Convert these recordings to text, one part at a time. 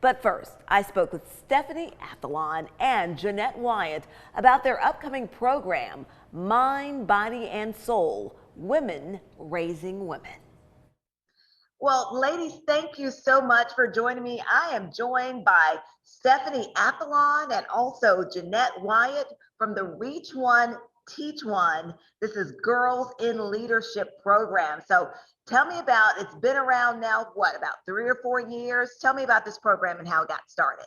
But first, I spoke with Stephanie Athalon and Jeanette Wyatt about their upcoming program, Mind, Body, and Soul, Women Raising Women. Well, ladies, thank you so much for joining me. I am joined by Stephanie Athalon and also Jeanette Wyatt from the Reach One, Teach One. This is Girls in Leadership program. So tell me about, it's been around now, what, about 3 or 4 years? Tell me about this program and how it got started.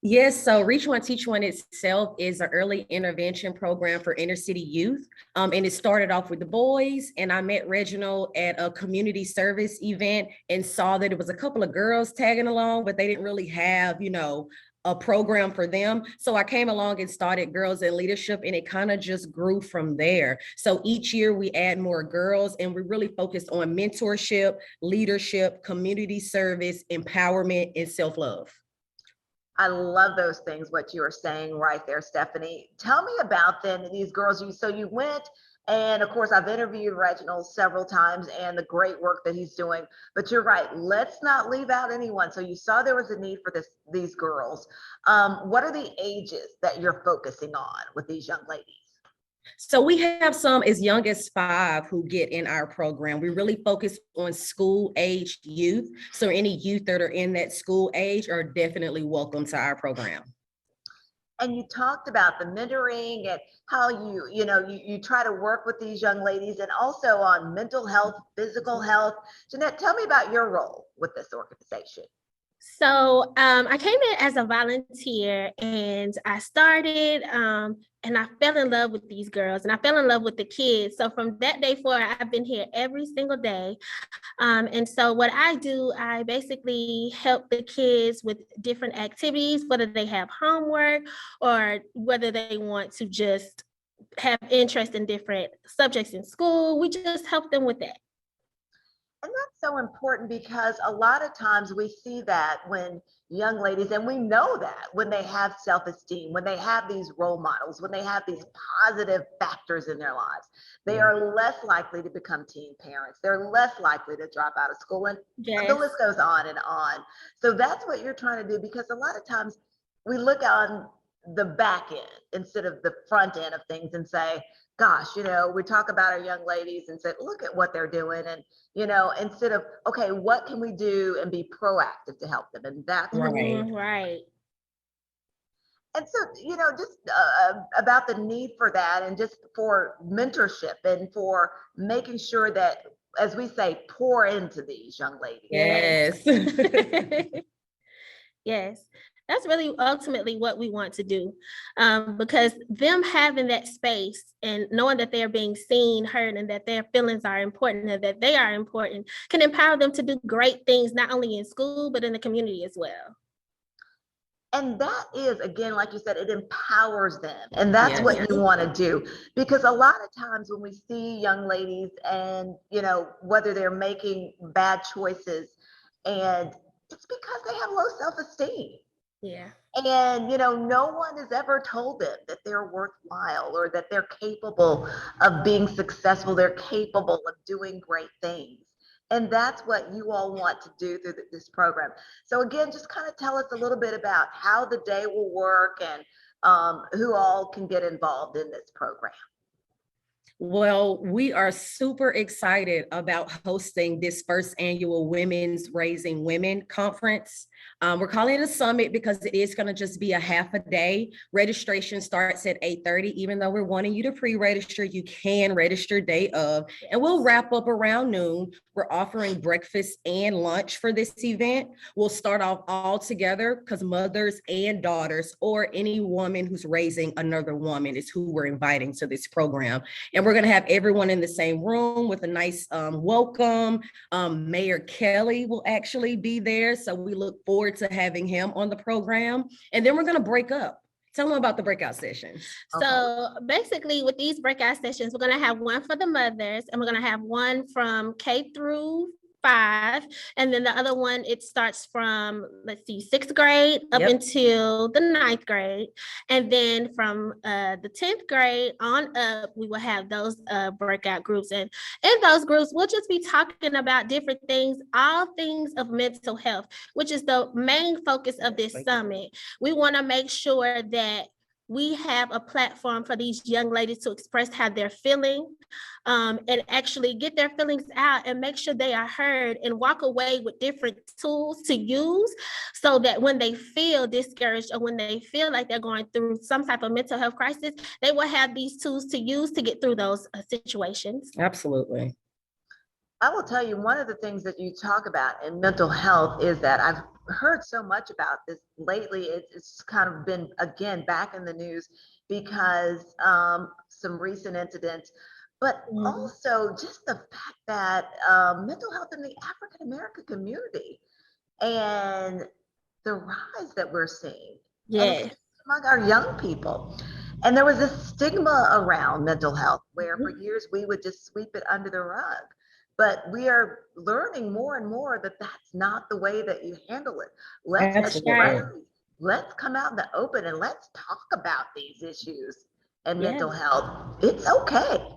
Yes, so Reach One, Teach One itself is an early intervention program for inner city youth. And it started off with the boys, and I met Reginald at a community service event and saw that it was a couple of girls tagging along, but they didn't really have, a program for them. So I came along and started Girls in Leadership, and it kind of just grew from there. So each year we add more girls, and we really focused on mentorship, leadership, community service, empowerment, and self-love. I love those things, what you were saying right there, Stephanie. Tell me about then these girls. So you went, and of course, I've interviewed Reginald several times and the great work that he's doing. But you're right, let's not leave out anyone. So you saw there was a need for these girls. What are the ages that you're focusing on with these young ladies? So we have some as young as 5 who get in our program. We really focus on school age youth. So any youth that are in that school age are definitely welcome to our program. And you talked about the mentoring and how you try to work with these young ladies and also on mental health, physical health. Jeanette, tell me about your role with this organization. So I came in as a volunteer, and I started and I fell in love with these girls, and I fell in love with the kids. So from that day forward, I've been here every single day. And so what I do, I basically help the kids with different activities, whether they have homework or whether they want to just have interest in different subjects in school. We just help them with that. And that's so important because a lot of times we see that when young ladies, and we know that when they have self-esteem, when they have these role models, when they have these positive factors in their lives, they are less likely to become teen parents. They're less likely to drop out of school, and the list goes on and on. So that's what you're trying to do, because a lot of times we look on the back end instead of the front end of things and say, gosh, we talk about our young ladies and say, look at what they're doing. And, instead of, okay, what can we do and be proactive to help them? And that's right. And so, just about the need for that and just for mentorship and for making sure that, as we say, pour into these young ladies. Yes. Yes. That's really ultimately what we want to do, because them having that space and knowing that they're being seen, heard, and that their feelings are important and that they are important can empower them to do great things, not only in school, but in the community as well. And that is, again, like you said, it empowers them. And that's what you want to do. Because a lot of times when we see young ladies and, whether they're making bad choices, and it's because they have low self-esteem. Yeah. And, no one has ever told them that they're worthwhile or that they're capable of being successful. They're capable of doing great things. And that's what you all want to do through this program. So again, just kind of tell us a little bit about how the day will work and who all can get involved in this program. Well, we are super excited about hosting this first annual Women's Raising Women conference. We're calling it a summit because it is going to just be a half a day. Registration starts at 8:30. Even though we're wanting you to pre-register, you can register day of, and we'll wrap up around noon. We're offering breakfast and lunch for this event. We'll start off all together because mothers and daughters, or any woman who's raising another woman, is who we're inviting to this program. And we're going to have everyone in the same room with a nice welcome. Mayor Kelly will actually be there. So we look forward to having him on the program. And then we're going to break up. Tell them about the breakout sessions. So basically with these breakout sessions, we're going to have one for the mothers, and we're going to have one from K through 5, and then the other one, it starts from, let's see, 6th grade up Yep. until the 9th grade. And then from the 10th grade on up, we will have those breakout groups. And in those groups, we'll just be talking about different things, all things of mental health, which is the main focus of this summit. We want to make sure that we have a platform for these young ladies to express how they're feeling, and actually get their feelings out and make sure they are heard, and walk away with different tools to use, so that when they feel discouraged or when they feel like they're going through some type of mental health crisis, they will have these tools to use to get through those situations. Absolutely. I will tell you, one of the things that you talk about in mental health is that I've heard so much about this lately. It's kind of been, again, back in the news because some recent incidents, but also just the fact that mental health in the African American community and the rise that we're seeing, Yes. among our young people. And there was a stigma around mental health where for years we would just sweep it under the rug. But we are learning more and more that that's not the way that you handle it. Let's Absolutely. let's come out in the open and let's talk about these issues and Yeah. mental health. It's okay.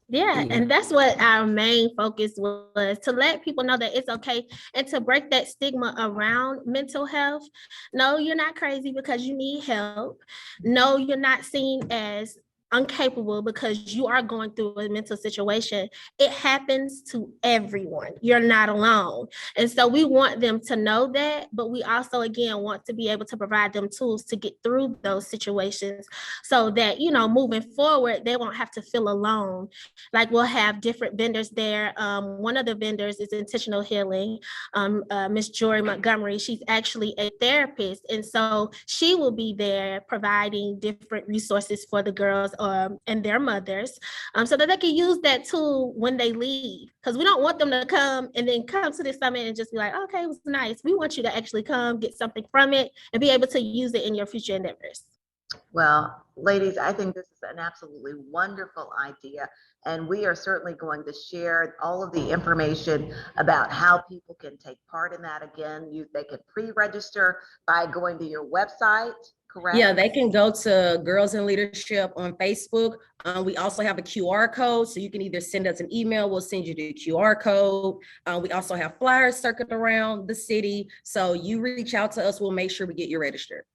Yeah, and that's what our main focus was, to let people know that it's okay and to break that stigma around mental health. No, you're not crazy because you need help. No, you're not seen as incapable because you are going through a mental situation. It happens to everyone. You're not alone. And so we want them to know that, but we also, again, want to be able to provide them tools to get through those situations so that, moving forward, they won't have to feel alone. Like, we'll have different vendors there. One of the vendors is Intentional Healing. Miss Jory Montgomery, she's actually a therapist. And so she will be there providing different resources for the girls and their mothers, so that they can use that tool when they leave. Because we don't want them to come and then come to this summit and just be like, okay, it was nice. We want you to actually come, get something from it, and be able to use it in your future endeavors. Well, ladies, I think this is an absolutely wonderful idea. And we are certainly going to share all of the information about how people can take part in that. Again, they can pre-register by going to your website, correct? Yeah, they can go to Girls in Leadership on Facebook. We also have a QR code, so you can either send us an email, we'll send you the QR code. We also have flyers circled around the city. So you reach out to us, we'll make sure we get you registered.